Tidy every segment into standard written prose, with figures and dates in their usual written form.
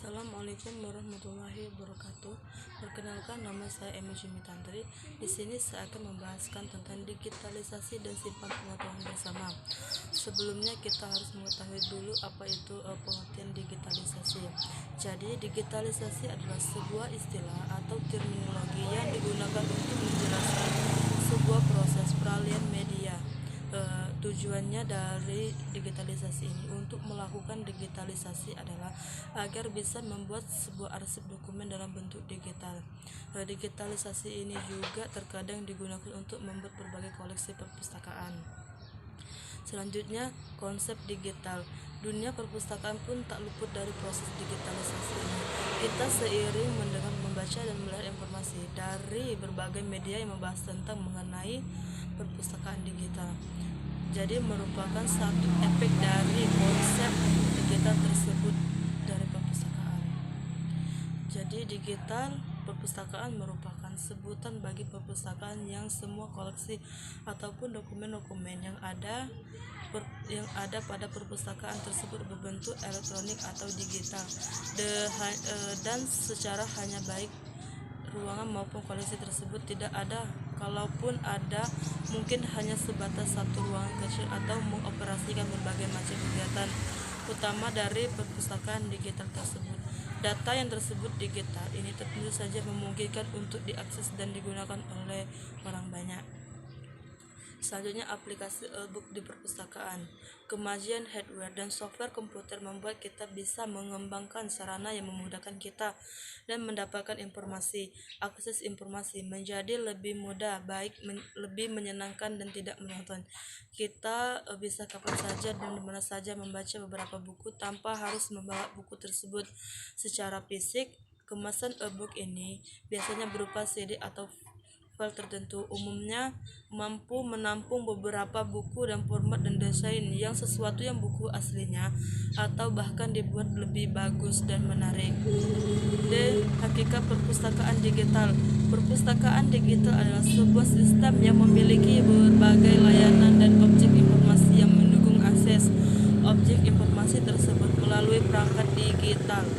Assalamualaikum warahmatullahi wabarakatuh. Perkenalkan, nama saya Emi Jumitantri. Di sini saya akan membahaskan tentang digitalisasi dan simpan pengetahuan bersama. Sebelumnya kita harus mengetahui dulu apa itu pengertian digitalisasi. Jadi digitalisasi adalah sebuah istilah atau terminologi yang digunakan untuk menjelaskan sebuah proses peralihan media. Tujuannya dari digitalisasi ini untuk melakukan digitalisasi adalah agar bisa membuat sebuah arsip dokumen dalam bentuk digital. Digitalisasi ini juga terkadang digunakan untuk membuat berbagai koleksi perpustakaan. Selanjutnya, konsep digital. Dunia perpustakaan pun tak luput dari proses digitalisasi ini. Kita seiring mendengar, membaca dan melihat informasi dari berbagai media yang membahas tentang mengenai perpustakaan digital. Jadi merupakan satu efek dari konsep digital tersebut dari perpustakaan. Jadi digital perpustakaan merupakan sebutan bagi perpustakaan yang semua koleksi ataupun dokumen-dokumen yang ada pada perpustakaan tersebut berbentuk elektronik atau digital dan secara hanya baik ruangan maupun koleksi tersebut tidak ada, kalaupun ada mungkin hanya sebatas satu ruangan kecil atau mengoperasikan berbagai macam kegiatan utama dari perpustakaan digital tersebut. Data yang tersebut digital ini tentu saja memungkinkan untuk diakses dan digunakan oleh orang banyak. Selanjutnya, aplikasi e-book di perpustakaan. Kemajuan hardware dan software komputer membuat kita bisa mengembangkan sarana yang memudahkan kita dan mendapatkan informasi. Akses informasi menjadi lebih mudah, lebih menyenangkan dan tidak monoton. Kita bisa kapan saja dan dimana saja membaca beberapa buku tanpa harus membawa buku tersebut secara fisik. Kemasan e-book ini biasanya berupa CD atau file tertentu, umumnya mampu menampung beberapa buku dan format dan desain yang sesuatu yang buku aslinya atau bahkan dibuat lebih bagus dan menarik. Hakikat perpustakaan digital. Perpustakaan digital adalah sebuah sistem yang memiliki berbagai layanan dan objek informasi yang mendukung akses objek informasi tersebut melalui perangkat digital.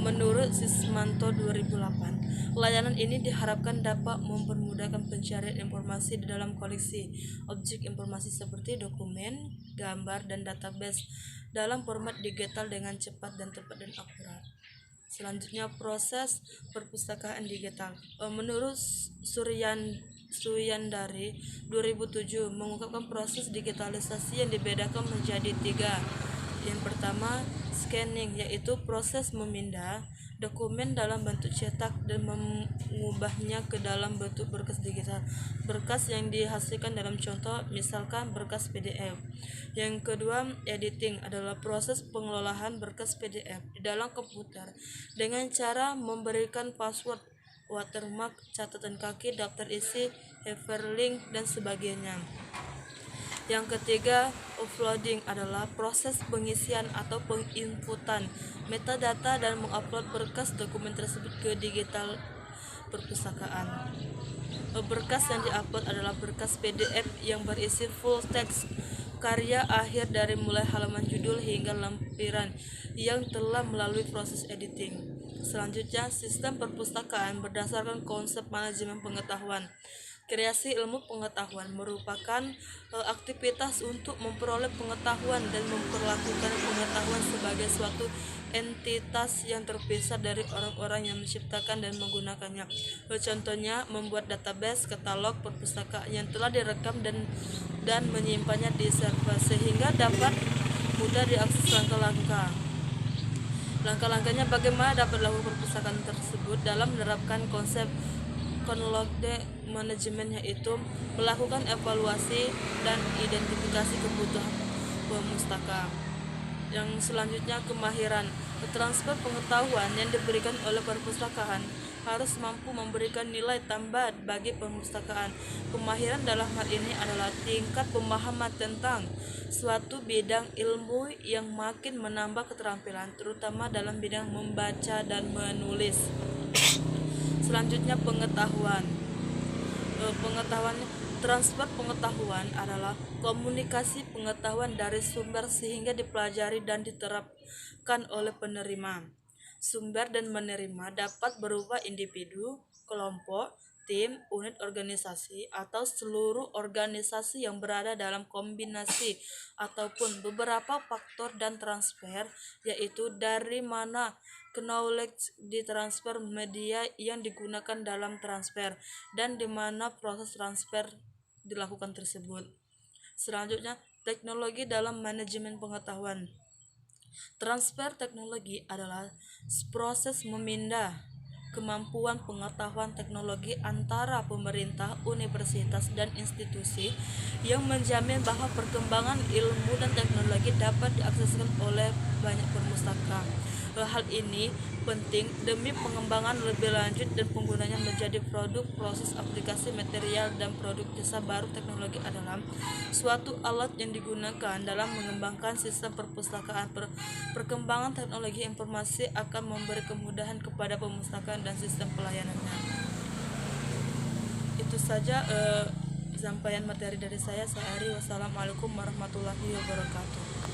Menurut Sismanto 2008, layanan ini diharapkan dapat mempermudahkan pencarian informasi di dalam koleksi objek informasi seperti dokumen, gambar, dan database dalam format digital dengan cepat dan tepat dan akurat. Selanjutnya, proses perpustakaan digital. Menurut Suyandari 2007 mengungkapkan proses digitalisasi yang dibedakan menjadi 3. Yang pertama, scanning, yaitu proses memindah dokumen dalam bentuk cetak dan mengubahnya ke dalam bentuk berkas digital. Berkas yang dihasilkan dalam contoh misalkan berkas PDF. Yang kedua, editing adalah proses pengelolaan berkas PDF di dalam komputer dengan cara memberikan password, watermark, catatan kaki, daftar isi, hyperlink, dan sebagainya. Yang ketiga, offloading adalah proses pengisian atau penginputan metadata dan mengupload berkas dokumen tersebut ke digital perpustakaan. Berkas yang diupload adalah berkas PDF yang berisi full text karya akhir dari mulai halaman judul hingga lampiran yang telah melalui proses editing. Selanjutnya, sistem perpustakaan berdasarkan konsep manajemen pengetahuan. Kreasi ilmu pengetahuan merupakan aktivitas untuk memperoleh pengetahuan dan memperlakukan pengetahuan sebagai suatu entitas yang terpisah dari orang-orang yang menciptakan dan menggunakannya. Contohnya, membuat database katalog perpustakaan yang telah direkam dan menyimpannya di server sehingga dapat mudah diakses langkah-langkah. Langkah-langkahnya bagaimana dapat dilakukan perpustakaan tersebut dalam menerapkan konsep chronology manajemen, yaitu melakukan evaluasi dan identifikasi kebutuhan pemustaka. Yang selanjutnya, kemahiran. Transfer pengetahuan yang diberikan oleh perpustakaan harus mampu memberikan nilai tambah bagi perpustakaan. Kemahiran dalam hal ini adalah tingkat pemahaman tentang suatu bidang ilmu yang makin menambah keterampilan, terutama dalam bidang membaca dan menulis. Selanjutnya, pengetahuan. Transfer pengetahuan adalah komunikasi pengetahuan dari sumber sehingga dipelajari dan diterapkan oleh penerima. Sumber dan menerima dapat berupa individu, kelompok, tim, unit organisasi, atau seluruh organisasi yang berada dalam kombinasi ataupun beberapa faktor dan transfer, yaitu dari mana knowledge ditransfer, media yang digunakan dalam transfer, dan di mana proses transfer dilakukan tersebut. Selanjutnya, teknologi dalam manajemen pengetahuan. Transfer teknologi adalah proses memindah kemampuan pengetahuan teknologi antara pemerintah, universitas, dan institusi yang menjamin bahwa perkembangan ilmu dan teknologi dapat diakseskan oleh banyak perpustaka. Hal ini penting demi pengembangan lebih lanjut dan penggunanya menjadi produk, proses, aplikasi, material, dan produk jasa baru. Teknologi adalah suatu alat yang digunakan dalam mengembangkan sistem perpustakaan. Perkembangan teknologi informasi akan memberi kemudahan kepada perpustakaan dan sistem pelayanannya. Itu saja sampaian materi dari saya. Wassalamualaikum warahmatullahi wabarakatuh.